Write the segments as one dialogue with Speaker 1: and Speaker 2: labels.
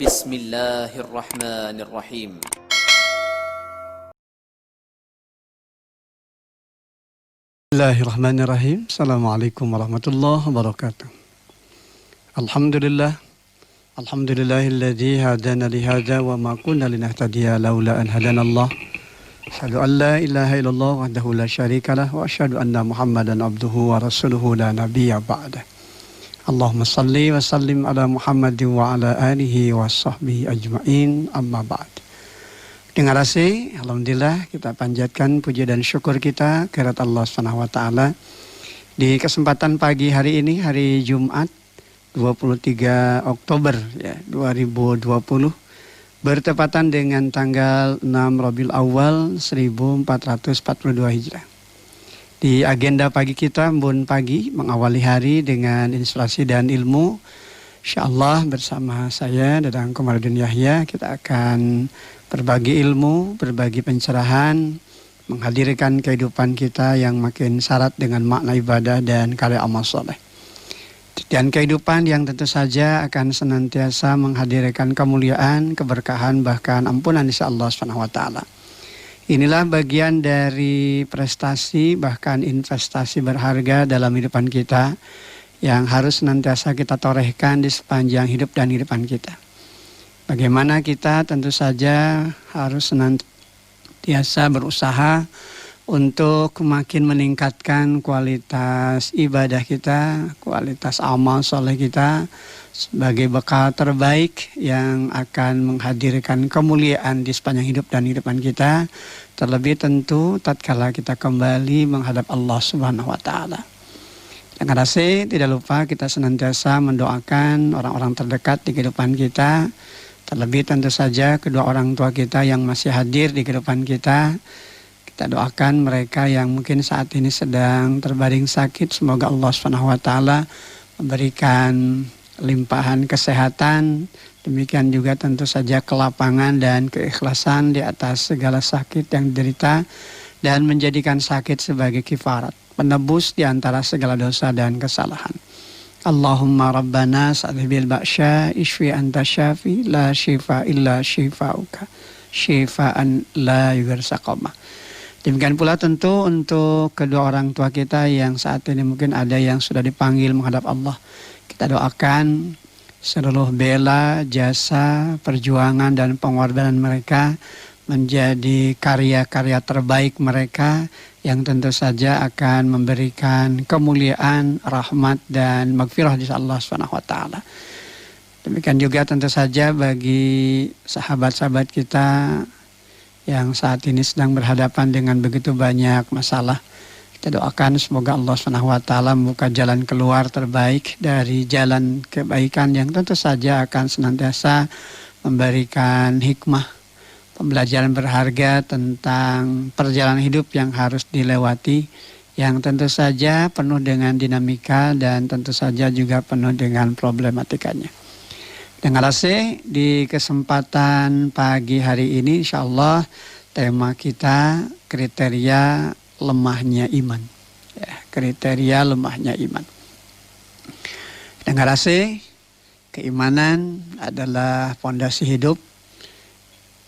Speaker 1: Bismillahirrahmanirrahim.
Speaker 2: Bismillahirrahmanirrahim. Assalamualaikum warahmatullahi wabarakatuh. Alhamdulillah. Alhamdulillahilladzi hadana li hadza wa ma kunna linahtadiya laula an hadanallah. Asyhadu an la ilaha illallah wahdahu la syarikalah wa asyhadu anna Muhammadan abduhu wa rasuluhu la nabiyya ba'dah. Allahumma salli wa sallim ala Muhammadin wa ala alihi wa sahbihi ajma'in, amma ba'd. Dengan rasa, alhamdulillah kita panjatkan puji dan syukur kita kehadirat Allah Subhanahu wa taala di kesempatan pagi hari ini, hari Jumat 23 Oktober ya 2020, bertepatan dengan tanggal 6 Rabiul Awal 1442 Hijrah. Di agenda pagi kita, Embun Pagi, mengawali hari dengan inspirasi dan ilmu. InsyaAllah bersama saya, Dadang Komarudin Yahya, kita akan berbagi ilmu, berbagi pencerahan, menghadirkan kehidupan kita yang makin syarat dengan makna ibadah dan karya amal soleh. Dan kehidupan yang tentu saja akan senantiasa menghadirkan kemuliaan, keberkahan, bahkan ampunan insyaAllah SWT. Inilah bagian dari prestasi bahkan investasi berharga dalam kehidupan kita yang harus senantiasa kita torehkan di sepanjang hidup dan kehidupan kita. Bagaimana kita tentu saja harus senantiasa berusaha untuk makin meningkatkan kualitas ibadah kita, kualitas amal soleh kita sebagai bekal terbaik yang akan menghadirkan kemuliaan di sepanjang hidup dan kehidupan kita, terlebih tentu tatkala kita kembali menghadap Allah Subhanahu wa taala. Yang rasa tidak lupa kita senantiasa mendoakan orang-orang terdekat di kehidupan kita, terlebih tentu saja kedua orang tua kita yang masih hadir di kehidupan kita. Kita doakan mereka yang mungkin saat ini sedang terbaring sakit, semoga Allah Subhanahu wa taala memberikan limpahan kesehatan, demikian juga tentu saja kelapangan dan keikhlasan di atas segala sakit yang diderita, dan menjadikan sakit sebagai kifarat, penebus di antara segala dosa dan kesalahan. Allahumma rabbana sa'adhibil ba'sya ishfi anta syafi la syifa illa syifauka syifaan la yughsaqama. Demikian pula tentu untuk kedua orang tua kita yang saat ini mungkin ada yang sudah dipanggil menghadap Allah. Kita doakan seluruh bela, jasa, perjuangan dan pengorbanan mereka menjadi karya-karya terbaik mereka yang tentu saja akan memberikan kemuliaan, rahmat dan maghfirah di Allah Subhanahu wa taala. Demikian juga tentu saja bagi sahabat-sahabat kita yang saat ini sedang berhadapan dengan begitu banyak masalah. Kita doakan semoga Allah Subhanahu wa taala membuka jalan keluar terbaik dari jalan kebaikan yang tentu saja akan senantiasa memberikan hikmah, pembelajaran berharga tentang perjalanan hidup yang harus dilewati, yang tentu saja penuh dengan dinamika dan tentu saja juga penuh dengan problematikanya. Dengan rasa di kesempatan pagi hari ini insyaallah tema kita kriteria lemahnya iman. Ya, kriteria lemahnya iman. Dengan rasa keimanan adalah fondasi hidup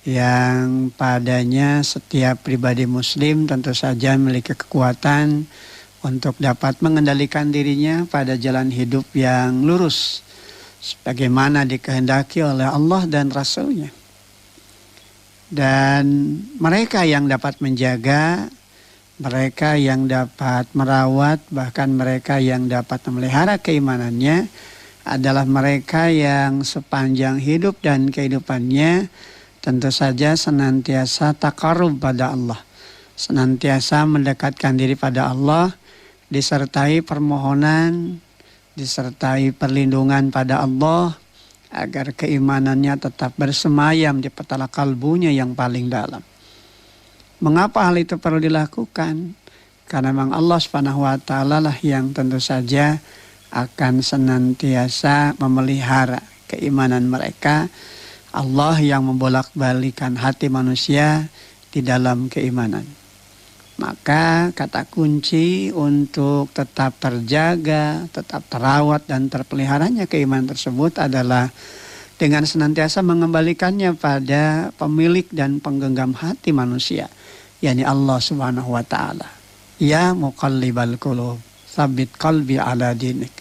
Speaker 2: yang padanya setiap pribadi muslim tentu saja memiliki kekuatan untuk dapat mengendalikan dirinya pada jalan hidup yang lurus, sebagaimana dikehendaki oleh Allah dan Rasul-Nya. Dan mereka yang dapat menjaga, mereka yang dapat merawat, bahkan mereka yang dapat memelihara keimanannya adalah mereka yang sepanjang hidup dan kehidupannya tentu saja senantiasa taqarrub pada Allah, senantiasa mendekatkan diri pada Allah, disertai permohonan, disertai perlindungan pada Allah agar keimanannya tetap bersemayam di petala kalbunya yang paling dalam. Mengapa hal itu perlu dilakukan? Karena memang Allah Subhanahu wa taala lah yang tentu saja akan senantiasa memelihara keimanan mereka. Allah yang membolak-balikan hati manusia di dalam keimanan. Maka kata kunci untuk tetap terjaga, tetap terawat dan terpeliharanya keimanan tersebut adalah dengan senantiasa mengembalikannya pada pemilik dan penggenggam hati manusia, yakni Allah Subhanahu wa taala. Ya muqallibal qulub, tsabbit qalbi ala dinik.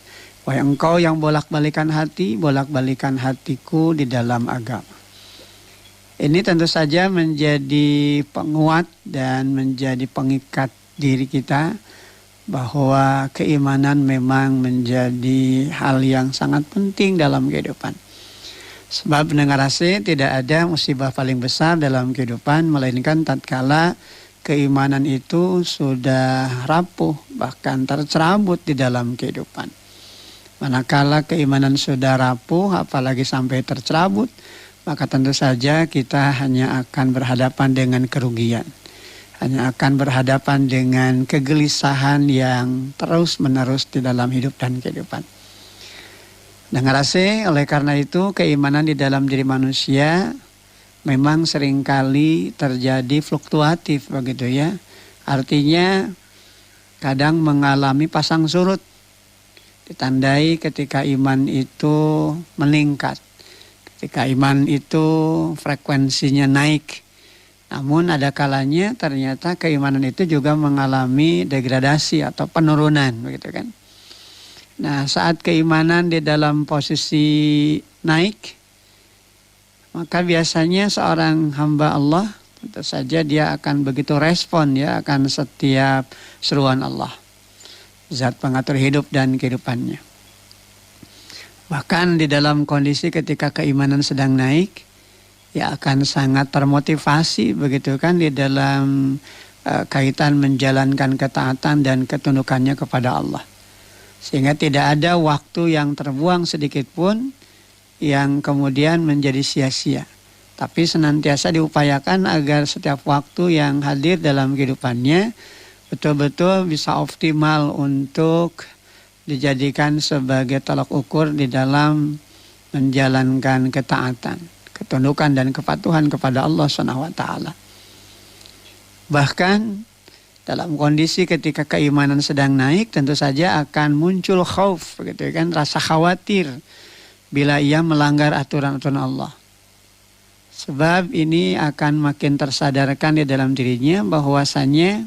Speaker 2: Wahai engkau yang bolak-balikan hati, bolak-balikan hatiku di dalam agama. Ini tentu saja menjadi penguat dan menjadi pengikat diri kita bahwa keimanan memang menjadi hal yang sangat penting dalam kehidupan. Sebab pendengar AC, tidak ada musibah paling besar dalam kehidupan melainkan tatkala keimanan itu sudah rapuh, bahkan tercerabut di dalam kehidupan. Manakala keimanan sudah rapuh, apalagi sampai tercerabut, maka tentu saja kita hanya akan berhadapan dengan kerugian. Hanya akan berhadapan dengan kegelisahan yang terus-menerus di dalam hidup dan kehidupan. Dengar AC, oleh karena itu keimanan di dalam diri manusia memang seringkali terjadi fluktuatif begitu ya. Artinya kadang mengalami pasang surut. Ditandai ketika iman itu meningkat. Ketika iman itu frekuensinya naik. Namun ada kalanya ternyata keimanan itu juga mengalami degradasi atau penurunan begitu kan. Nah, saat keimanan di dalam posisi naik, maka biasanya seorang hamba Allah tentu saja dia akan begitu respon ya akan setiap seruan Allah, zat pengatur hidup dan kehidupannya. Bahkan di dalam kondisi ketika keimanan sedang naik, ya akan sangat termotivasi begitu kan di dalam kaitan menjalankan ketaatan dan ketundukannya kepada Allah. Sehingga tidak ada waktu yang terbuang sedikit pun yang kemudian menjadi sia-sia. Tapi senantiasa diupayakan agar setiap waktu yang hadir dalam kehidupannya betul-betul bisa optimal untuk dijadikan sebagai tolak ukur di dalam menjalankan ketaatan, ketundukan dan kepatuhan kepada Allah SWT. Bahkan dalam kondisi ketika keimanan sedang naik, tentu saja akan muncul khauf, gitu kan, rasa khawatir bila ia melanggar aturan-aturan Allah. Sebab ini akan makin tersadarkan di dalam dirinya bahwasanya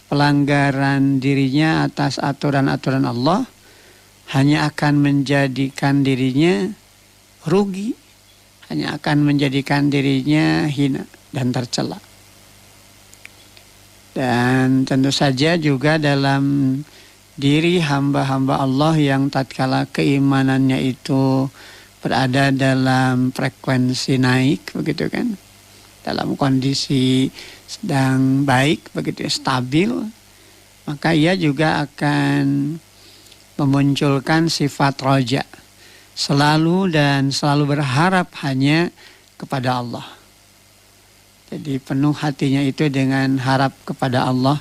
Speaker 2: pelanggaran dirinya atas aturan-aturan Allah hanya akan menjadikan dirinya rugi, hanya akan menjadikan dirinya hina dan tercela. Dan tentu saja juga dalam diri hamba-hamba Allah yang tatkala keimanannya itu berada dalam frekuensi naik begitu kan, dalam kondisi sedang baik begitu stabil, maka ia juga akan memunculkan sifat roja, selalu dan selalu berharap hanya kepada Allah. Jadi penuh hatinya itu dengan harap kepada Allah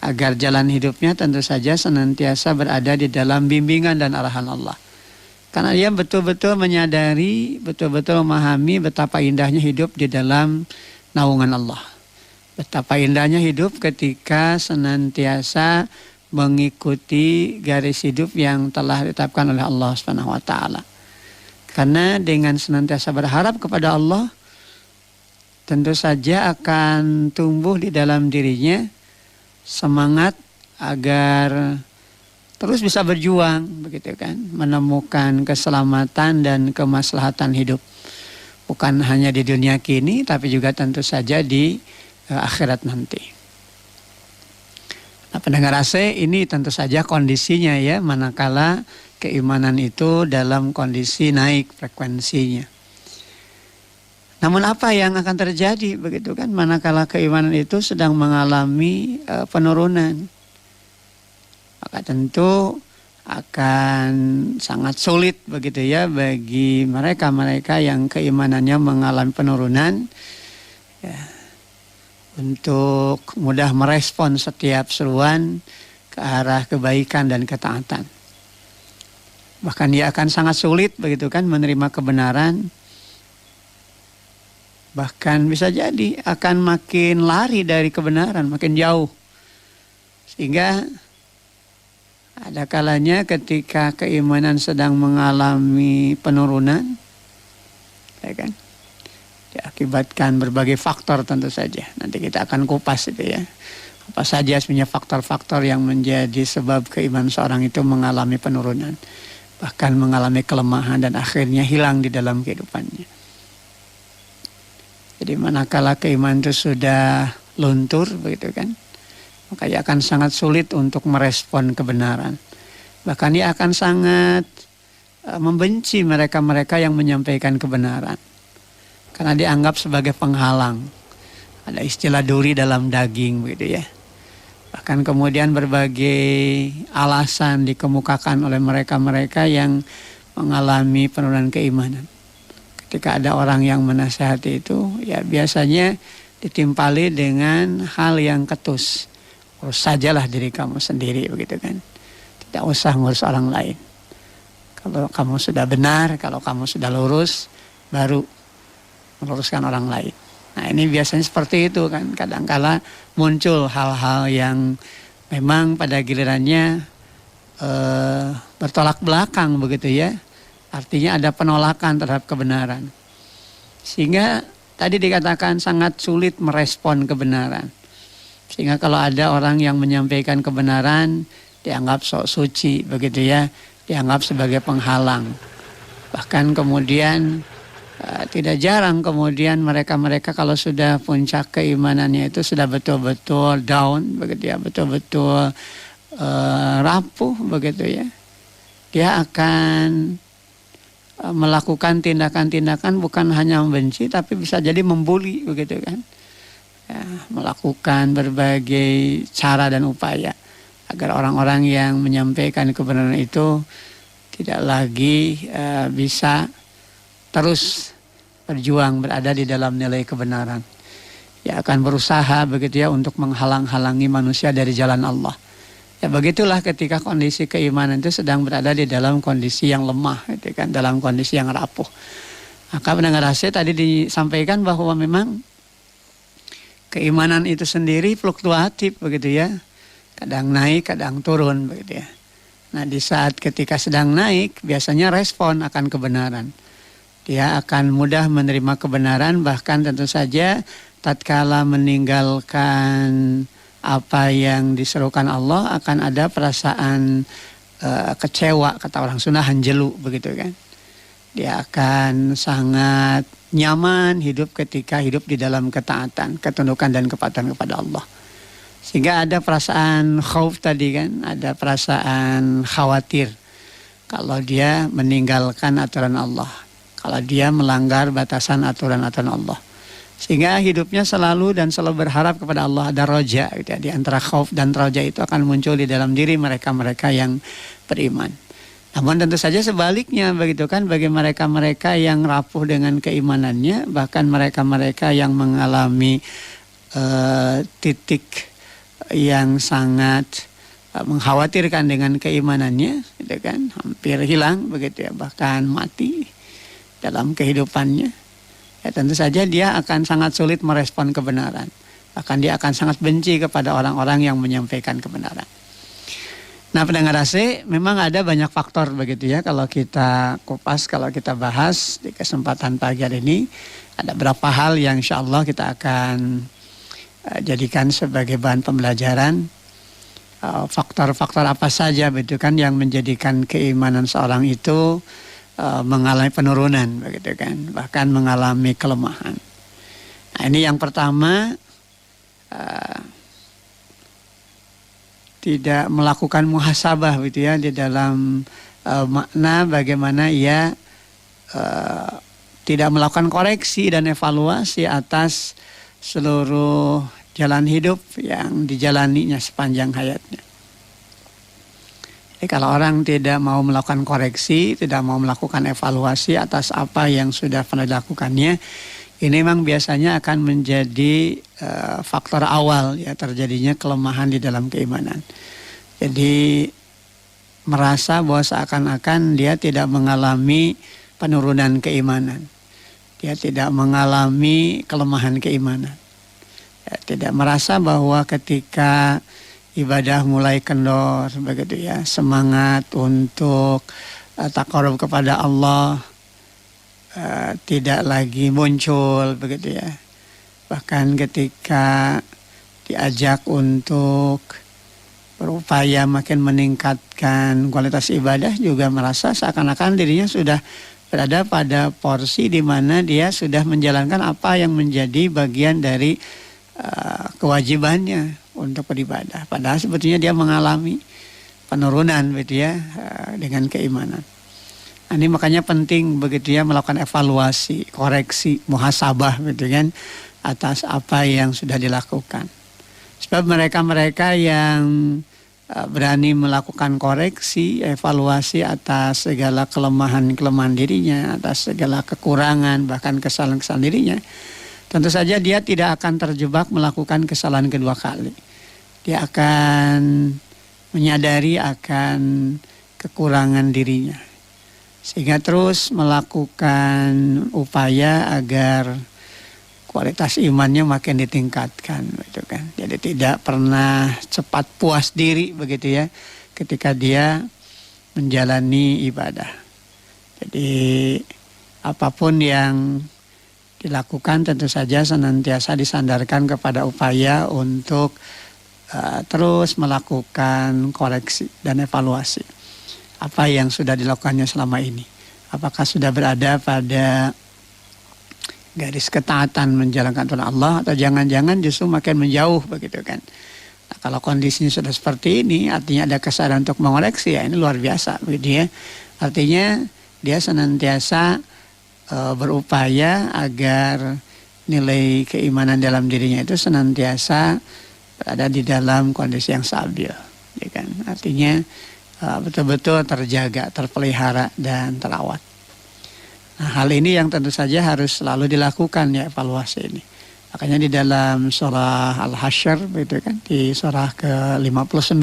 Speaker 2: agar jalan hidupnya tentu saja senantiasa berada di dalam bimbingan dan arahan Allah. Karena dia betul-betul menyadari, betul-betul memahami betapa indahnya hidup di dalam naungan Allah. Betapa indahnya hidup ketika senantiasa mengikuti garis hidup yang telah ditetapkan oleh Allah Subhanahu wa taala. Karena dengan senantiasa berharap kepada Allah, tentu saja akan tumbuh di dalam dirinya semangat agar terus bisa berjuang begitu kan, menemukan keselamatan dan kemaslahatan hidup. Bukan hanya di dunia kini tapi juga tentu saja di akhirat nanti. Nah, pendengar AC, ini tentu saja kondisinya ya manakala keimanan itu dalam kondisi naik frekuensinya. Namun apa yang akan terjadi begitu kan manakala keimanan itu sedang mengalami penurunan? Maka tentu akan sangat sulit begitu ya bagi mereka-mereka yang keimanannya mengalami penurunan ya, untuk mudah merespon setiap seruan ke arah kebaikan dan ketaatan. Bahkan dia akan sangat sulit begitu kan menerima kebenaran. Bahkan bisa jadi akan makin lari dari kebenaran, makin jauh. Sehingga ada kalanya ketika keimanan sedang mengalami penurunan,
Speaker 1: ya kan. Diakibatkan berbagai faktor tentu saja. Nanti kita akan kupas itu ya. Apa saja sebenarnya faktor-faktor yang menjadi sebab keimanan seorang itu mengalami penurunan, bahkan mengalami kelemahan dan akhirnya hilang di dalam kehidupannya. Jadi manakala keimanan itu sudah luntur begitu kan, maka ia akan sangat sulit untuk merespon kebenaran. Bahkan ia akan sangat membenci mereka-mereka yang menyampaikan kebenaran, karena dianggap sebagai penghalang. Ada istilah duri dalam daging begitu ya. Bahkan kemudian berbagai alasan dikemukakan oleh mereka-mereka yang mengalami penurunan keimanan. Ketika ada orang yang menasihati itu, ya biasanya ditimpali dengan hal yang ketus. Urus sajalah diri kamu sendiri begitu kan. Tidak usah ngurus orang lain. Kalau kamu sudah benar, kalau kamu sudah lurus, baru meluruskan orang lain. Nah ini biasanya seperti itu kan. Kadangkala muncul hal-hal yang memang pada gilirannya bertolak belakang begitu ya. Artinya ada penolakan terhadap kebenaran. Sehingga tadi dikatakan sangat sulit merespon kebenaran. Sehingga kalau ada orang yang menyampaikan kebenaran, dianggap sok suci begitu ya. Dianggap sebagai penghalang. Bahkan kemudian tidak jarang kemudian mereka-mereka kalau sudah puncak keimanannya itu sudah betul-betul down begitu ya, betul-betul rapuh begitu ya. Dia akan melakukan tindakan-tindakan bukan hanya membenci tapi bisa jadi membuli begitu kan. Ya, melakukan berbagai cara dan upaya agar orang-orang yang menyampaikan kebenaran itu tidak lagi bisa terus berjuang berada di dalam nilai kebenaran. Ya akan berusaha begitu ya untuk menghalang-halangi manusia dari jalan Allah. Ya begitulah ketika kondisi keimanan itu sedang berada di dalam kondisi yang lemah, gitu kan, dalam kondisi yang rapuh. Maka pendengar rahasia tadi disampaikan bahwa memang keimanan itu sendiri fluktuatif begitu ya. Kadang naik, kadang turun begitu ya. Nah di saat ketika sedang naik biasanya respon akan kebenaran. Dia akan mudah menerima kebenaran, bahkan tentu saja tatkala meninggalkan apa yang diserukan Allah akan ada perasaan kecewa, kata orang Sunda hanjelu begitu kan. Dia akan sangat nyaman hidup ketika hidup di dalam ketaatan, ketundukan dan kepatuhan kepada Allah. Sehingga ada perasaan khauf tadi kan, ada perasaan khawatir kalau dia meninggalkan aturan Allah, kalau dia melanggar batasan aturan-aturan Allah. Sehingga hidupnya selalu dan selalu berharap kepada Allah, ada roja gitu ya. Di antara khauf dan roja itu akan muncul di dalam diri mereka-mereka yang beriman. Namun tentu saja sebaliknya begitu kan, bagi mereka-mereka yang rapuh dengan keimanannya, bahkan mereka-mereka yang mengalami titik yang sangat mengkhawatirkan dengan keimanannya, gitu kan, hampir hilang begitu ya, bahkan mati dalam kehidupannya. Ya, tentu saja dia akan sangat sulit merespon kebenaran. Bahkan dia akan sangat benci kepada orang-orang yang menyampaikan kebenaran. Nah pendengar AC, memang ada banyak faktor begitu ya. Kalau kita kupas, kalau kita bahas di kesempatan pagi hari ini, ada beberapa hal yang insya Allah kita akan jadikan sebagai bahan pembelajaran. Faktor-faktor apa saja begitu kan yang menjadikan keimanan seorang itu mengalami penurunan begitu kan, bahkan mengalami kelemahan. Nah ini yang pertama, tidak melakukan muhasabah gitu ya di dalam makna bagaimana ia tidak melakukan koreksi dan evaluasi atas seluruh jalan hidup yang dijalaninya sepanjang hayatnya. Jadi kalau orang tidak mau melakukan koreksi, tidak mau melakukan evaluasi atas apa yang sudah pernah dilakukannya, ini memang biasanya akan menjadi faktor awal ya terjadinya kelemahan di dalam keimanan. Jadi merasa bahwa seakan-akan dia tidak mengalami penurunan keimanan. Dia tidak mengalami kelemahan keimanan. Ya, tidak merasa bahwa ketika ibadah mulai kendor begitu ya, semangat untuk takarub kepada Allah tidak lagi muncul begitu ya. Bahkan ketika diajak untuk berupaya makin meningkatkan kualitas ibadah juga merasa seakan-akan dirinya sudah berada pada porsi di mana dia sudah menjalankan apa yang menjadi bagian dari kewajibannya untuk beribadah. Padahal sebetulnya dia mengalami penurunan begitu ya dengan keimanan. Ini makanya penting begitu ya melakukan evaluasi, koreksi, muhasabah gitu kan atas apa yang sudah dilakukan. Sebab mereka-mereka yang berani melakukan koreksi, evaluasi atas segala kelemahan-kelemahan dirinya, atas segala kekurangan, bahkan kesalahan-kesalahan dirinya, tentu saja dia tidak akan terjebak melakukan kesalahan kedua kali. Dia akan menyadari akan kekurangan dirinya. Sehingga terus melakukan upaya agar kualitas imannya makin ditingkatkan gitu kan. Jadi tidak pernah cepat puas diri begitu ya ketika dia menjalani ibadah. Jadi apapun yang dilakukan tentu saja senantiasa disandarkan kepada upaya untuk terus melakukan koreksi dan evaluasi. Apa yang sudah dilakukannya selama ini. Apakah sudah berada pada garis ketaatan menjalankan perintah Allah atau jangan-jangan justru makin menjauh begitu kan. Nah, kalau kondisinya sudah seperti ini artinya ada kesadaran untuk mengoreksi ya ini luar biasa begitu ya. Artinya dia senantiasa berupaya agar nilai keimanan dalam dirinya itu senantiasa berada di dalam kondisi yang stabil ya kan. Artinya betul-betul terjaga, terpelihara dan terawat. Nah, hal ini yang tentu saja harus selalu dilakukan ya evaluasi ini. Makanya di dalam surah Al-Hasyr begitu kan di surah ke-59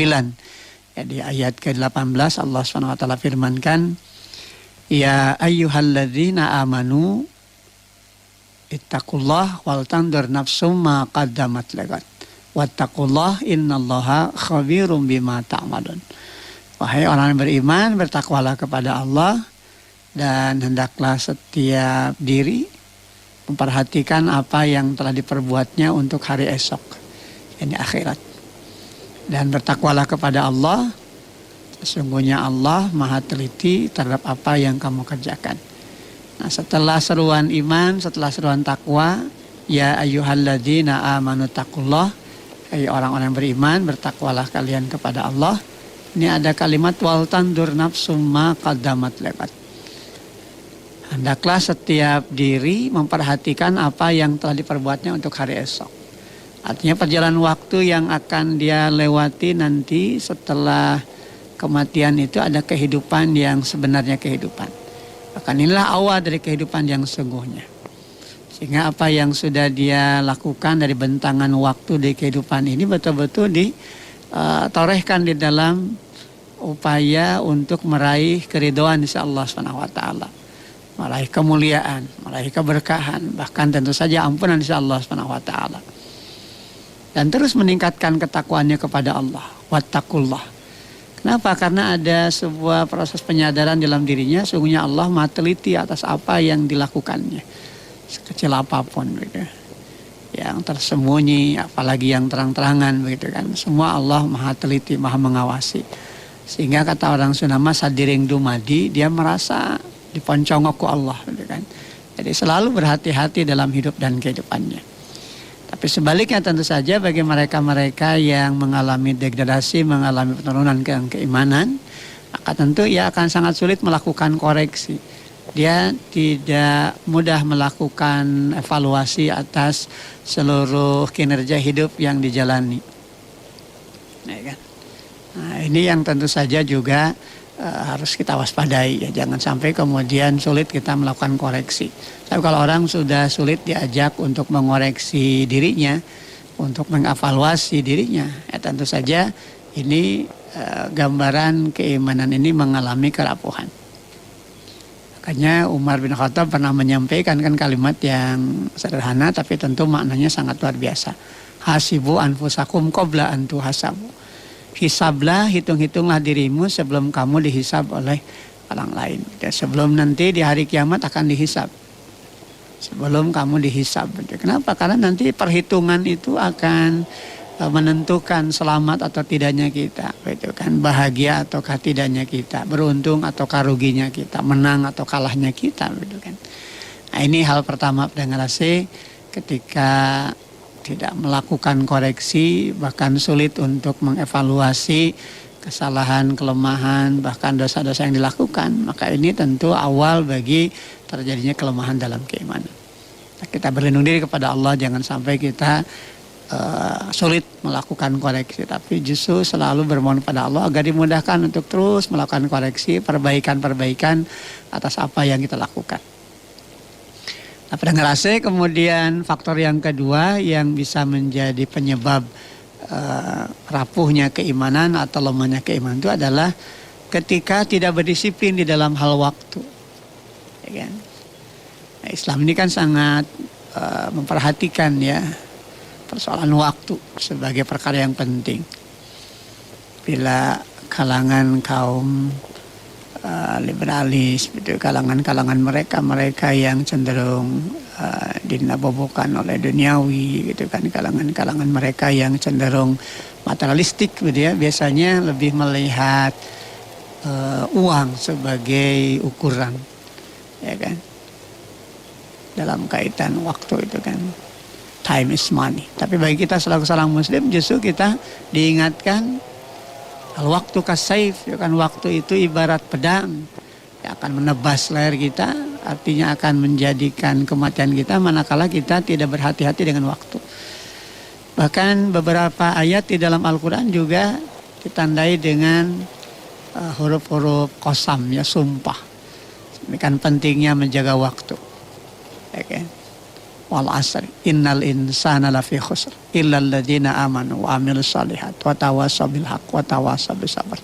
Speaker 1: ya di ayat ke-18 Allah Subhanahu wa taala firmankan ya ayyuhalladzina amanu ittaqullah wal tandur nafsum ma qaddamat ligat wattaqullah innallaha khabirum bima ta'malun. Wahai orang yang beriman bertakwalah kepada Allah dan hendaklah setiap diri memperhatikan apa yang telah diperbuatnya untuk hari esok, ini akhirat. Dan bertakwalah kepada Allah, sesungguhnya Allah maha teliti terhadap apa yang kamu kerjakan. Nah, setelah seruan iman, setelah seruan takwa, ya ayyuhalladzina amanu taqullah, hai orang-orang beriman bertakwalah kalian kepada Allah. Ini ada kalimat wal tandur nafsum ma qaddamat ligat. Hendaklah setiap diri memperhatikan apa yang telah diperbuatnya untuk hari esok. Artinya perjalanan waktu yang akan dia lewati nanti setelah kematian itu ada kehidupan yang sebenarnya kehidupan. Bahkan inilah awal dari kehidupan yang sesungguhnya. Sehingga apa yang sudah dia lakukan dari bentangan waktu di kehidupan ini betul-betul ditorehkan di dalam upaya untuk meraih keridhaan insya Allah SWT. Meraih kemuliaan, meraih keberkahan, bahkan tentu saja ampunan insya Allah SWT. Dan terus meningkatkan ketakwaannya kepada Allah. Wattaqullah. Kenapa? Karena ada sebuah proses penyadaran dalam dirinya, sungguhnya Allah maha teliti atas apa yang dilakukannya. Sekecil apapun gitu. Yang tersembunyi, apalagi yang terang-terangan begitu kan. Semua Allah maha teliti, maha mengawasi. Sehingga kata orang Sunda sadiring dumadi, dia merasa diponcongok ku Allah gitu kan. Jadi selalu berhati-hati dalam hidup dan kehidupannya. Tapi sebaliknya tentu saja bagi mereka-mereka yang mengalami degradasi, mengalami penurunan keimanan, maka tentu ia akan sangat sulit melakukan koreksi. Dia tidak mudah melakukan evaluasi atas seluruh kinerja hidup yang dijalani. Nah, ini yang tentu saja juga harus kita waspadai ya, jangan sampai kemudian sulit kita melakukan koreksi. Tapi kalau orang sudah sulit diajak untuk mengoreksi dirinya, untuk mengevaluasi dirinya, ya tentu saja ini gambaran keimanan ini mengalami kerapuhan. Makanya Umar bin Khattab pernah menyampaikan kan kalimat yang sederhana tapi tentu maknanya sangat luar biasa. Hasibu anfusakum qabla an tuhasabu. Hisablah, hitung-hitunglah dirimu sebelum kamu dihisab oleh orang lain. Dan sebelum nanti di hari kiamat akan dihisab. sebelum kamu dihisab. Kenapa? Karena nanti perhitungan itu akan menentukan selamat atau tidaknya kita, gitu kan, bahagia ataukah tidaknya kita, beruntung ataukah ruginya kita, menang atau kalahnya kita, gitu kan. Nah, ini hal pertama pendengar AC, ketika tidak melakukan koreksi, bahkan sulit untuk mengevaluasi kesalahan, kelemahan, bahkan dosa-dosa yang dilakukan, maka ini tentu awal bagi terjadinya kelemahan dalam keimanan. Nah, kita berlindung diri kepada Allah, jangan sampai kita sulit melakukan koreksi, tapi justru selalu bermohon pada Allah agar dimudahkan untuk terus melakukan koreksi, perbaikan-perbaikan atas apa yang kita lakukan. Nah, pendengar AC, kemudian faktor yang kedua yang bisa menjadi penyebab rapuhnya keimanan atau lemahnya keimanan itu adalah ketika tidak berdisiplin di dalam hal waktu, ya kan? Nah, Islam ini kan sangat memperhatikan ya persoalan waktu sebagai perkara yang penting. Bila kalangan kaum liberalis, gitu, kalangan mereka yang cenderung dinabobokan oleh duniawi, gitu kan, kalangan mereka yang cenderung materialistik, gitu ya, biasanya lebih melihat uang sebagai ukuran, ya kan, dalam kaitan waktu itu kan. Time is money. Tapi bagi kita selaku seorang muslim justru kita diingatkan waktu kasaif, ya kan, waktu itu ibarat pedang yang akan menebas leher kita, artinya akan menjadikan kematian kita manakala kita tidak berhati-hati dengan waktu. Bahkan beberapa ayat di dalam Al-Quran juga ditandai dengan huruf-huruf qasam, ya, sumpah. Demikian pentingnya menjaga waktu, ya kan. Wal asri innal insana lafi khusr illal ladzina amanu wa amilus shalihat wa tawassaw bil haqq wa tawassaw bis sabr.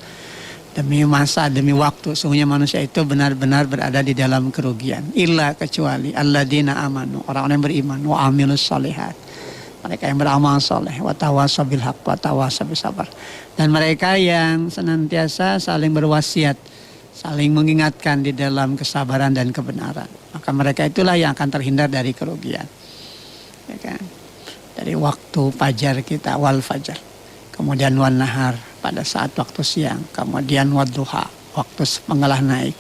Speaker 1: Demi masa, demi waktu, sungguhnya manusia itu benar-benar berada di dalam kerugian. Illa, kecuali alladzina amanu, orang-orang yang beriman, wa amilus shalihat, mereka yang beramal saleh, wa tawassaw bil haqq wa tawassaw bis sabr, dan mereka yang senantiasa saling berwasiat, saling mengingatkan di dalam kesabaran dan kebenaran. Maka mereka itulah yang akan terhindar dari kerugian, ya kan? Dari waktu fajar kita, wal fajar, kemudian wan nahar pada saat waktu siang, kemudian wadduha, waktu mengalah naik,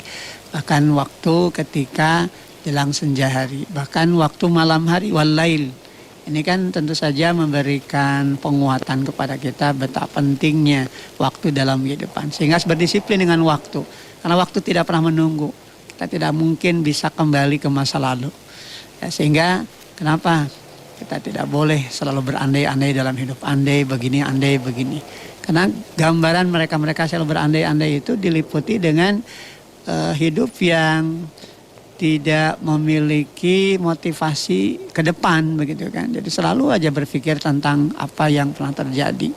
Speaker 1: bahkan waktu ketika jelang senja hari, bahkan waktu malam hari, wal lail. Ini kan tentu saja memberikan penguatan kepada kita betapa pentingnya waktu dalam kehidupan, sehingga harus berdisiplin dengan waktu. Karena waktu tidak pernah menunggu. Kita tidak mungkin bisa kembali ke masa lalu. Ya, sehingga kenapa kita tidak boleh selalu berandai-andai dalam hidup. Andai begini, andai begini. Karena gambaran mereka selalu berandai-andai itu diliputi dengan hidup yang tidak memiliki motivasi ke depan, begitu kan. Jadi selalu aja berpikir tentang apa yang pernah terjadi,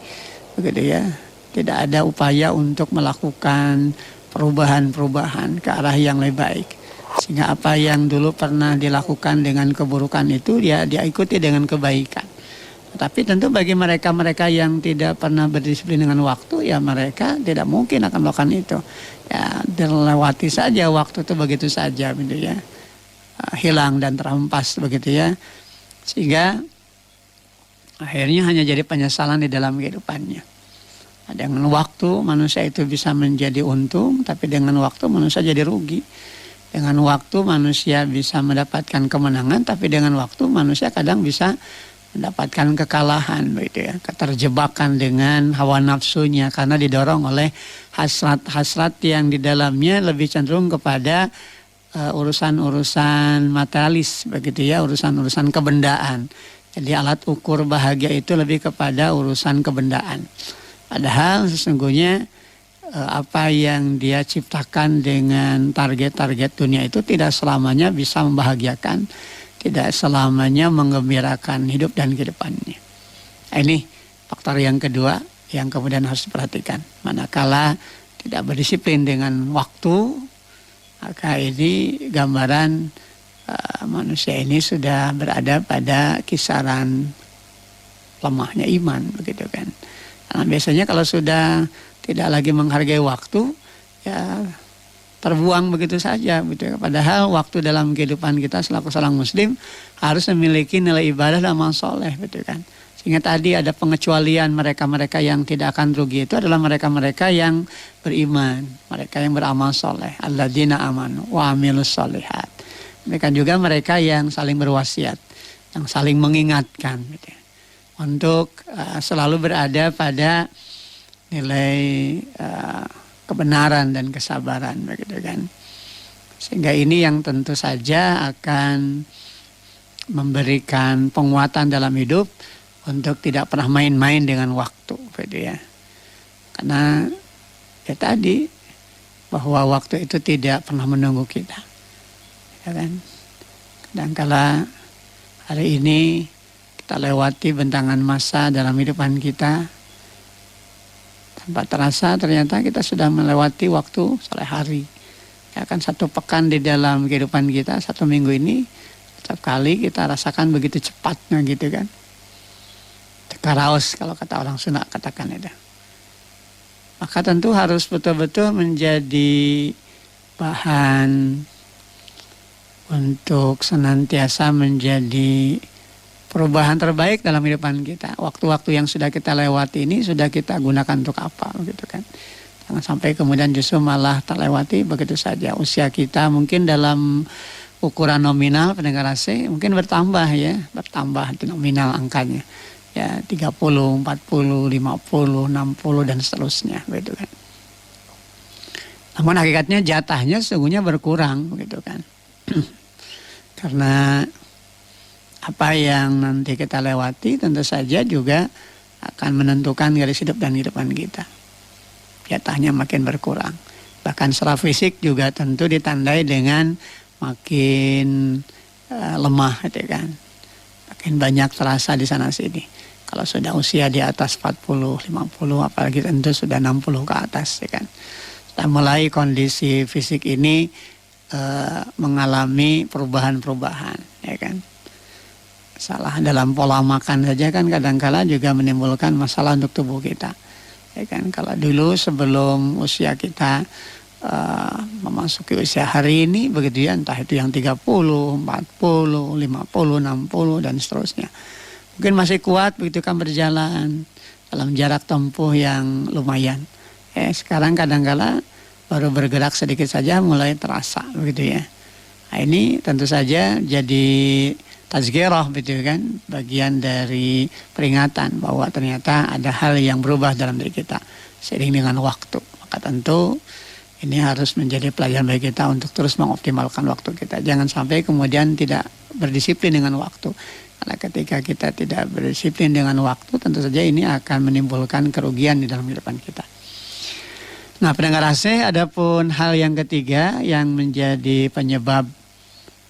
Speaker 1: begitu ya. Tidak ada upaya untuk melakukan perubahan-perubahan ke arah yang lebih baik. Sehingga apa yang dulu pernah dilakukan dengan keburukan itu dia ikuti dengan kebaikan. Tapi tentu bagi mereka-mereka yang tidak pernah berdisiplin dengan waktu, ya mereka tidak mungkin akan melakukan itu. Ya, dilewati saja waktu itu begitu saja, gitu ya. Hilang dan terampas, begitu ya. Sehingga akhirnya hanya jadi penyesalan di dalam kehidupannya. Dengan waktu manusia itu bisa menjadi untung, tapi dengan waktu manusia jadi rugi. Dengan waktu manusia bisa mendapatkan kemenangan, tapi dengan waktu manusia kadang bisa mendapatkan kekalahan, begitu ya. Keterjebakan dengan hawa nafsunya karena didorong oleh hasrat-hasrat yang di dalamnya lebih cenderung kepada urusan-urusan materialis, begitu ya, urusan-urusan kebendaan. Jadi alat ukur bahagia itu lebih kepada urusan kebendaan. Padahal sesungguhnya apa yang dia ciptakan dengan target-target dunia itu tidak selamanya bisa membahagiakan, tidak selamanya menggembirakan hidup dan kehidupannya. Nah, ini faktor yang kedua yang kemudian harus diperhatikan. Manakala tidak berdisiplin dengan waktu, maka ini gambaran manusia ini sudah berada pada kisaran lemahnya iman, begitu kan. Nah, biasanya kalau sudah tidak lagi menghargai waktu, ya terbuang begitu saja gitu ya. Padahal waktu dalam kehidupan kita selaku seorang muslim harus memiliki nilai ibadah dan amal soleh gitu kan. Sehingga tadi ada pengecualian mereka-mereka yang tidak akan rugi itu adalah mereka-mereka yang beriman, mereka yang beramal soleh, alladzina amanu wa amilus solihat. Mereka juga mereka yang saling berwasiat, yang saling mengingatkan gitu ya, untuk selalu berada pada nilai kebenaran dan kesabaran begitu kan. Sehingga ini yang tentu saja akan memberikan penguatan dalam hidup untuk tidak pernah main-main dengan waktu gitu ya. Karena ya tadi bahwa waktu itu tidak pernah menunggu kita. Ya kan? Kadangkala hari ini kita lewati bentangan masa dalam kehidupan kita, tanpa terasa ternyata kita sudah melewati waktu sore hari. Ya kan, 1 pekan di dalam kehidupan kita, 1 minggu ini setiap kali kita rasakan begitu cepatnya gitu kan. Karaos kalau kata orang Sunda katakan itu. Maka tentu harus betul-betul menjadi bahan untuk senantiasa menjadi perubahan terbaik dalam kehidupan kita. Waktu-waktu yang sudah kita lewati ini sudah kita gunakan untuk apa gitu kan. Jangan sampai kemudian justru malah terlewati begitu saja. Usia kita mungkin dalam ukuran nominal pendengar AC mungkin bertambah ya, bertambah nominal angkanya. Ya 30, 40, 50, 60 dan seterusnya gitu kan. Namun hakikatnya jatahnya sesungguhnya berkurang gitu kan. Karena apa yang nanti kita lewati tentu saja juga akan menentukan garis hidup dan kehidupan kita. Jatahnya makin berkurang. Bahkan secara fisik juga tentu ditandai dengan makin lemah gitu kan. Makin banyak terasa di sana sini. Kalau sudah usia di atas 40, 50, apalagi tentu sudah 60 ke atas ya kan. Sudah mulai kondisi fisik ini mengalami perubahan-perubahan ya kan. Salah dalam pola makan saja kan kadang-kala juga menimbulkan masalah untuk tubuh kita. Ya kan, kalau dulu sebelum usia kita memasuki usia hari ini begitu ya, entah itu yang 30, 40, 50, 60 dan seterusnya. Mungkin masih kuat begitu kan berjalan dalam jarak tempuh yang lumayan. Sekarang kadang-kala baru bergerak sedikit saja mulai terasa begitu ya. Nah, ini tentu saja jadi tazkirah begitu kan, bagian dari peringatan bahwa ternyata ada hal yang berubah dalam diri kita seiring dengan waktu. Maka tentu ini harus menjadi pelajaran bagi kita untuk terus mengoptimalkan waktu kita. Jangan sampai kemudian tidak berdisiplin dengan waktu. Karena ketika kita tidak berdisiplin dengan waktu, tentu saja ini akan menimbulkan kerugian di dalam kehidupan kita. Nah, pendengar AC, adapun hal yang ketiga yang menjadi penyebab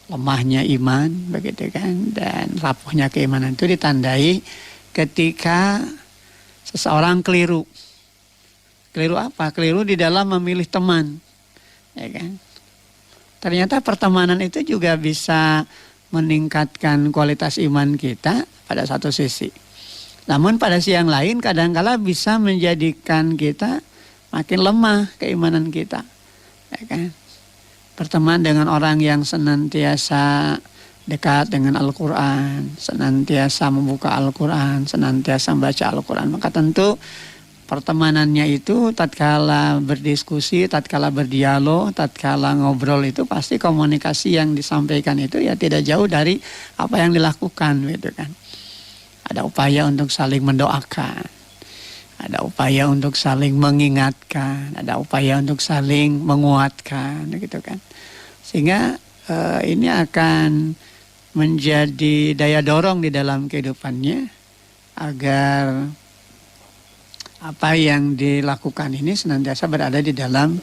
Speaker 1: lemahnya iman, begitu kan, dan rapuhnya keimanan itu ditandai ketika seseorang keliru. Keliru apa? Keliru di dalam memilih teman, ya kan? Ternyata pertemanan itu juga bisa meningkatkan kualitas iman kita pada satu sisi. Namun pada sisi yang lain kadang-kala bisa menjadikan kita makin lemah keimanan kita. Ya kan? Berteman dengan orang yang senantiasa dekat dengan Al-Quran, senantiasa membuka Al-Quran, senantiasa membaca Al-Quran. Maka tentu pertemanannya itu tatkala berdiskusi, tatkala berdialog, tatkala ngobrol itu pasti komunikasi yang disampaikan itu ya tidak jauh dari apa yang dilakukan gitu kan. Ada upaya untuk saling mendoakan, ada upaya untuk saling mengingatkan, ada upaya untuk saling menguatkan gitu kan. Sehingga ini akan menjadi daya dorong di dalam kehidupannya agar apa yang dilakukan ini senantiasa berada di dalam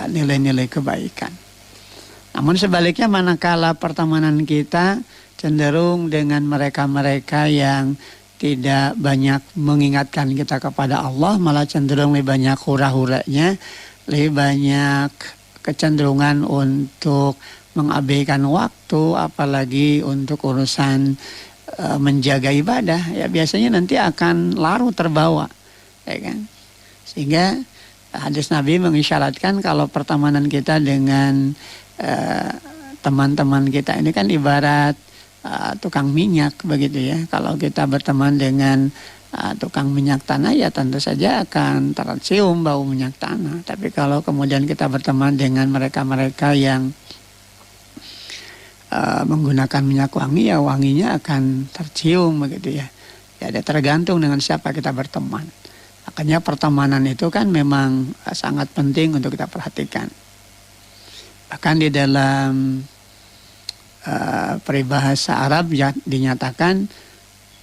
Speaker 1: nilai-nilai kebaikan. Namun sebaliknya manakala pertemanan kita cenderung dengan mereka-mereka yang tidak banyak mengingatkan kita kepada Allah, malah cenderung lebih banyak hura-huranya, lebih banyak kecenderungan untuk mengabaikan waktu, apalagi untuk urusan menjaga ibadah, ya biasanya nanti akan larut terbawa. Ya kan? Sehingga Hadis Nabi mengisyaratkan kalau pertemanan kita dengan teman-teman kita ini kan ibarat tukang minyak begitu ya. Kalau kita berteman dengan tukang minyak tanah ya tentu saja akan tercium bau minyak tanah. Tapi kalau kemudian kita berteman dengan mereka-mereka yang menggunakan minyak wangi, ya wanginya akan tercium begitu ya. Ya tergantung dengan siapa kita berteman. Makanya pertemanan itu kan memang sangat penting untuk kita perhatikan. Bahkan di dalam peribahasa Arab ya, dinyatakan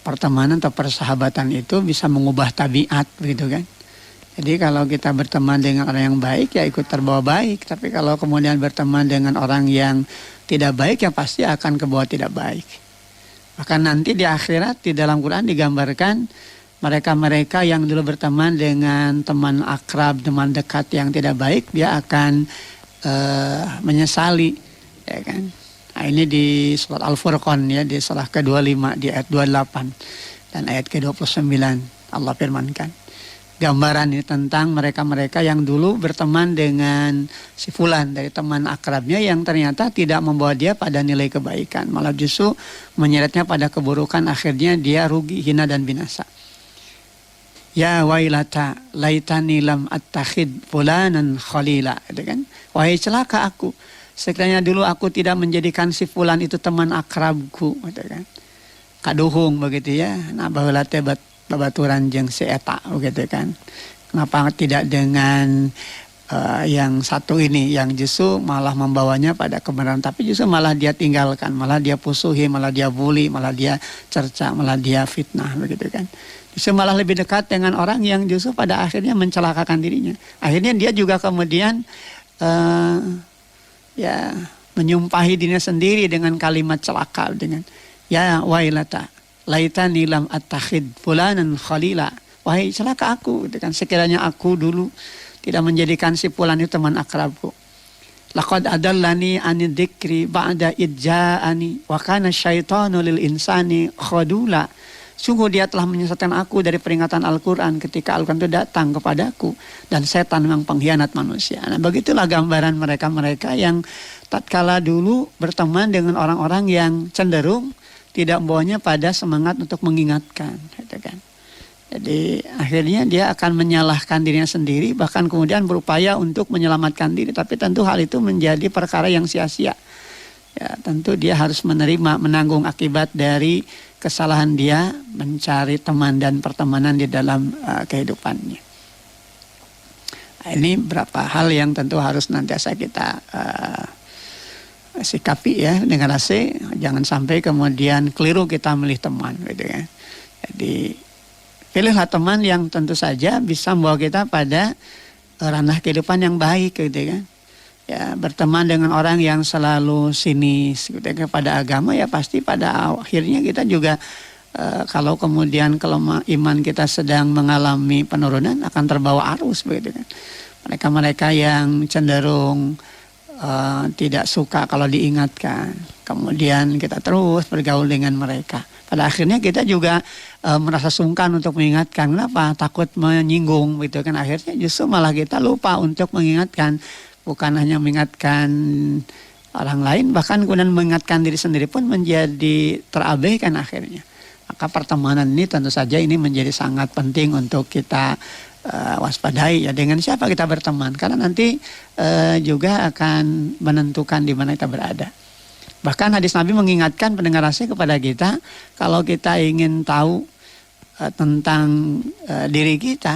Speaker 1: pertemanan atau persahabatan itu bisa mengubah tabiat begitu kan. Jadi kalau kita berteman dengan orang yang baik ya ikut terbawa baik. Tapi kalau kemudian berteman dengan orang yang tidak baik ya pasti akan kebawa tidak baik. Bahkan nanti di akhirat di dalam Quran digambarkan mereka-mereka yang dulu berteman dengan teman akrab, teman dekat yang tidak baik, dia akan menyesali, ya kan? Nah, ini di surat Al-Furqan ya, di surah ke-25 di ayat 28 dan ayat ke-29 Allah firmankan. Gambaran ini tentang mereka-mereka yang dulu berteman dengan si fulan dari teman akrabnya yang ternyata tidak membawa dia pada nilai kebaikan, malah justru menyeretnya pada keburukan, akhirnya dia rugi, hina dan binasa. Ya wailata laitani lam attakhid fulanan khalila, itu kan. Wahai celaka aku, sekiranya dulu aku tidak menjadikan si fulan itu teman akrabku, gitu kan. Kaduhung begitu ya. Nah baheula teh babaturan jeung si eta begitu kan. Kenapa tidak dengan yang satu ini yang justru malah membawanya pada kebenaran, tapi justru malah dia tinggalkan, malah dia pusuhi, malah dia bully, malah dia cerca, malah dia fitnah begitu kan. Justru malah lebih dekat dengan orang yang justru pada akhirnya mencelakakan dirinya. Akhirnya dia juga kemudian ya menyumpahi dirinya sendiri dengan kalimat celaka, dengan ya wailata laitani lam attakhid fulanan khalila. Wahai celaka aku, gitu kan, sekiranya aku dulu tidak menjadikan si fulan itu teman akrabku. Laqad adallani anid dzikri ba'da idja'ani wa kana syaitanu lil insani khadula. Sungguh dia telah menyesatkan aku dari peringatan Al-Quran ketika Al-Quran itu datang kepadaku, dan setan memang pengkhianat manusia. Nah begitulah gambaran mereka-mereka yang tatkala dulu berteman dengan orang-orang yang cenderung tidak membawanya pada semangat untuk mengingatkan, gitu kan. Jadi akhirnya dia akan menyalahkan dirinya sendiri, bahkan kemudian berupaya untuk menyelamatkan diri. Tapi tentu hal itu menjadi perkara yang sia-sia. Ya, tentu dia harus menerima, menanggung akibat dari kesalahan dia mencari teman dan pertemanan di dalam kehidupannya. Nah, ini beberapa hal yang tentu harus nantiasa kita sikapi ya dengan rasa, jangan sampai kemudian keliru kita memilih teman, gitu ya. Jadi pilihlah teman yang tentu saja bisa membawa kita pada ranah kehidupan yang baik, gitu kan. Ya, berteman dengan orang yang selalu sinis, gitu, kepada agama, ya pasti pada akhirnya kita juga kalau kemudian iman kita sedang mengalami penurunan akan terbawa arus, begitu kan. Mereka-mereka yang cenderung tidak suka kalau diingatkan, kemudian kita terus bergaul dengan mereka. Pada akhirnya kita juga merasa sungkan untuk mengingatkan. Kenapa? Takut menyinggung, gitu kan. Akhirnya justru malah kita lupa untuk mengingatkan. Bukan hanya mengingatkan orang lain, bahkan kemudian mengingatkan diri sendiri pun menjadi terabaikan akhirnya. Maka pertemanan ini tentu saja ini menjadi sangat penting untuk kita waspadai ya, dengan siapa kita berteman. Karena nanti juga akan menentukan di mana kita berada. Bahkan hadis Nabi mengingatkan pendengar rahasia kepada kita, kalau kita ingin tahu tentang diri kita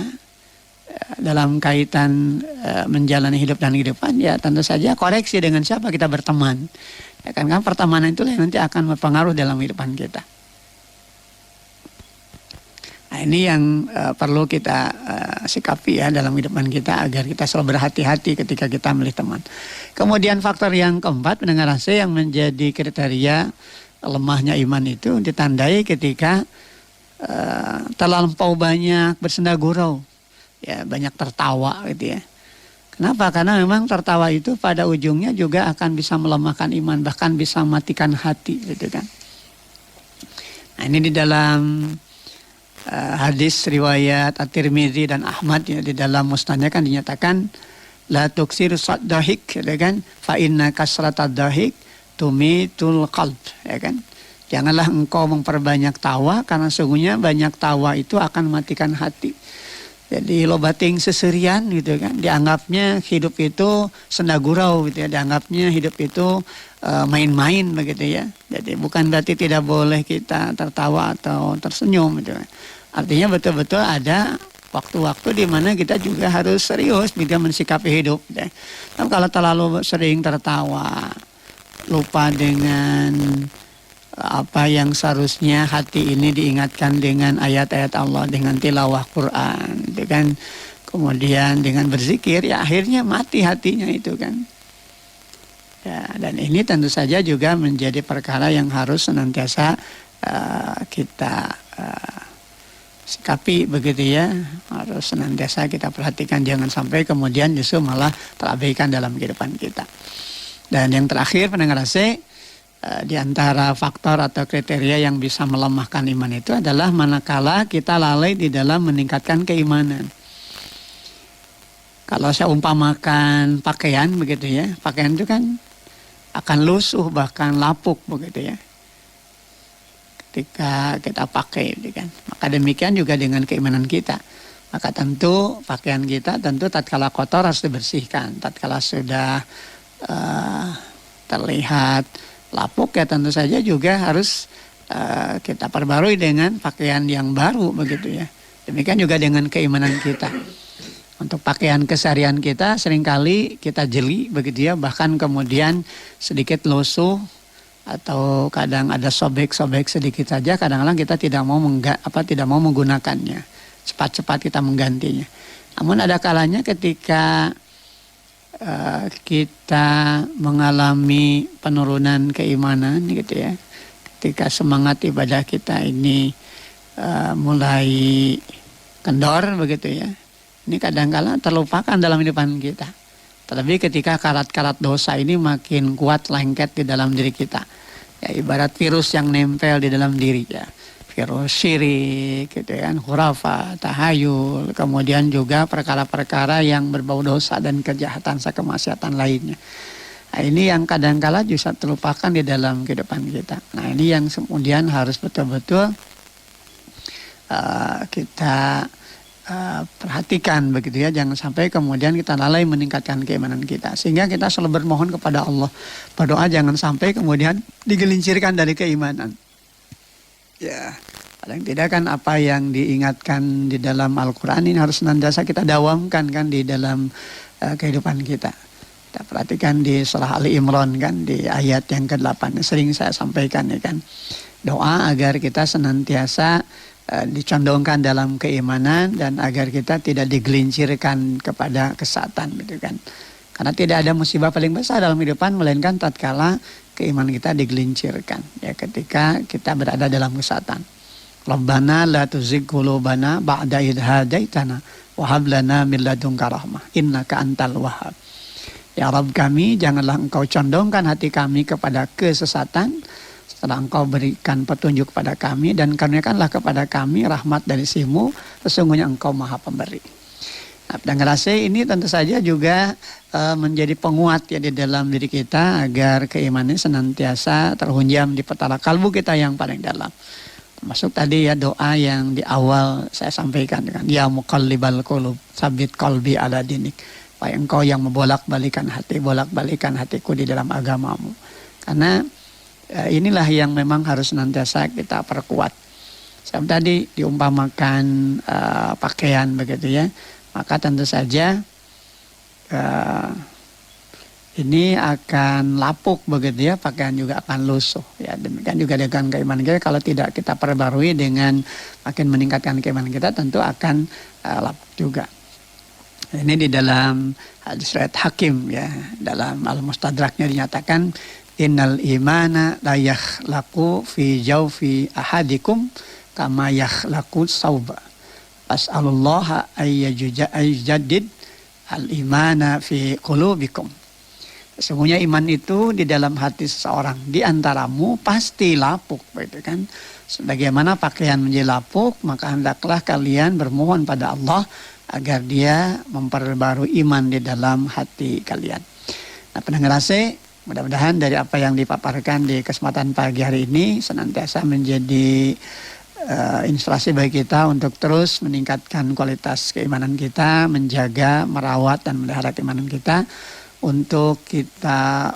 Speaker 1: dalam kaitan menjalani hidup dan kehidupan, ya tentu saja koreksi dengan siapa kita berteman. Ya kan, pertemanan itulah yang nanti akan berpengaruh dalam kehidupan kita. Nah, ini yang perlu kita sikapi ya dalam kehidupan kita, agar kita selalu berhati-hati ketika kita memilih teman. Kemudian faktor yang keempat, pendengar rahasia, yang menjadi kriteria lemahnya iman itu ditandai ketika terlampau banyak bersenda gurau, ya banyak tertawa, gitu ya. Kenapa? Karena memang tertawa itu pada ujungnya juga akan bisa melemahkan iman, bahkan bisa mematikan hati, gitu kan. Nah, ini di dalam hadis riwayat At-Tirmidzi dan Ahmad ya, di dalam musnadnya kan dinyatakan la tuksir sadahik ya kan, fa inna kasratad dahik tumitul qalb ya kan. Janganlah engkau memperbanyak tawa karena sesungguhnya banyak tawa itu akan mematikan hati. Jadi lobating seserian gitu kan, dianggapnya hidup itu senda gurau gitu ya, dianggapnya hidup itu main-main begitu ya. Jadi bukan berarti tidak boleh kita tertawa atau tersenyum gitu. Artinya betul-betul ada waktu-waktu di mana kita juga harus serius juga mensikapi hidup. Gitu. Tapi kalau terlalu sering tertawa, lupa dengan apa yang seharusnya hati ini diingatkan dengan ayat-ayat Allah, dengan tilawah Quran, itu kan, kemudian dengan berzikir, ya akhirnya mati hatinya itu kan. Ya, dan ini tentu saja juga menjadi perkara yang harus senantiasa kita sikapi begitu ya, harus senantiasa kita perhatikan, jangan sampai kemudian justru malah terabaikan dalam kehidupan kita. Dan yang terakhir pendengar AC, di antara faktor atau kriteria yang bisa melemahkan iman itu adalah manakala kita lalai di dalam meningkatkan keimanan. Kalau saya umpamakan pakaian begitu ya, pakaian itu kan akan lusuh bahkan lapuk begitu ya, ketika kita pakai gitu kan. Maka demikian juga dengan keimanan kita. Maka tentu pakaian kita tentu tatkala kotor harus dibersihkan, tatkala sudah terlihat lapuk ya tentu saja juga harus kita perbarui dengan pakaian yang baru begitu ya. Demikian juga dengan keimanan kita. Untuk pakaian keseharian kita seringkali kita jeli begitu ya, bahkan kemudian sedikit lusuh atau kadang ada sobek-sobek sedikit saja, kadang-kadang kita tidak mau menggunakannya. Cepat-cepat kita menggantinya. Namun ada kalanya ketika kita mengalami penurunan keimanan gitu ya, ketika semangat ibadah kita ini mulai kendor begitu ya, ini kadang-kala terlupakan dalam hidupan kita. Terlebih ketika karat-karat dosa ini makin kuat lengket di dalam diri kita, ya ibarat virus yang nempel di dalam diri ya, virus syirik gitu kan, khurafat, tahayul, kemudian juga perkara-perkara yang berbau dosa dan kejahatan kemaksiatan lainnya. Nah, ini yang kadang-kala justru terlupakan di dalam kehidupan kita. Nah, ini yang kemudian harus betul-betul kita perhatikan begitu ya, jangan sampai kemudian kita lalai meningkatkan keimanan kita, sehingga kita selalu bermohon kepada Allah, berdoa jangan sampai kemudian digelincirkan dari keimanan. Ya, paling tidak kan apa yang diingatkan di dalam Al-Quran ini harus senantiasa kita dawamkan kan di dalam kehidupan kita. Kita perhatikan di surah Ali Imran kan, di ayat yang ke-8 sering saya sampaikan ya kan, doa agar kita senantiasa dicondongkan dalam keimanan dan agar kita tidak digelincirkan kepada kesatan gitu kan. Karena tidak ada musibah paling besar dalam kehidupan melainkan tatkala keimanan kita digelincirkan ya, ketika kita berada dalam kesatan. Rabbana la tuzigh qulubana ba'da idh hadaitana wa hab lana min ladunka rahmah innaka antal wahhab. Ya Rabb kami, janganlah engkau condongkan hati kami kepada kesesatan setelah engkau berikan petunjuk kepada kami, dan karuniakanlah kepada kami rahmat dari sisimu, sesungguhnya engkau maha pemberi. Nah, pendengar AC, ini tentu saja juga menjadi penguat ya di dalam diri kita agar keimanan senantiasa terhunjam di petala kalbu kita yang paling dalam. Termasuk tadi ya doa yang di awal saya sampaikan dengan ya muqallibal qulub sabit qalbi ala dinik. Wahai engkau yang membolak-balikan hati, bolak-balikan hatiku di dalam agamamu. Karena inilah yang memang harus senantiasa kita perkuat. Seperti tadi diumpamakan pakaian begitu ya, maka tentu saja ini akan lapuk begitu ya, pakaian juga akan lusuh ya. Demikian juga dengan keimanan kita, kalau tidak kita perbarui dengan makin meningkatkan keimanan kita, tentu akan lapuk juga. Ini di dalam hadis riwayat Hakim ya, dalam Al-Mustadraknya dinyatakan innal imana la yakhlaqu fi jawfi ahadikum kama yakhlaqu sauba fas'alullaha ayyajaddid al imana fi qulubikum. Sesungguhnya iman itu di dalam hati seseorang, di antaramu pasti lapuk, begitu kan? Sebagaimana pakaian menjadi lapuk, maka hendaklah kalian bermohon pada Allah agar Dia memperbarui iman di dalam hati kalian. Nah, pendengar AC, mudah-mudahan dari apa yang dipaparkan di kesempatan pagi hari ini senantiasa menjadi inspirasi bagi kita untuk terus meningkatkan kualitas keimanan kita, menjaga, merawat dan melihara keimanan kita, untuk kita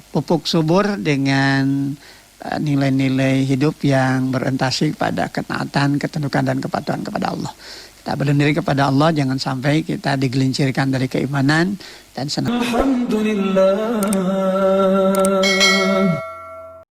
Speaker 1: pupuk subur dengan nilai-nilai hidup yang berorientasi pada ketaatan, ketundukan dan kepatuhan kepada Allah. Kita berlindung diri kepada Allah, jangan sampai kita digelincirkan dari keimanan dan senang.
Speaker 3: Alhamdulillah.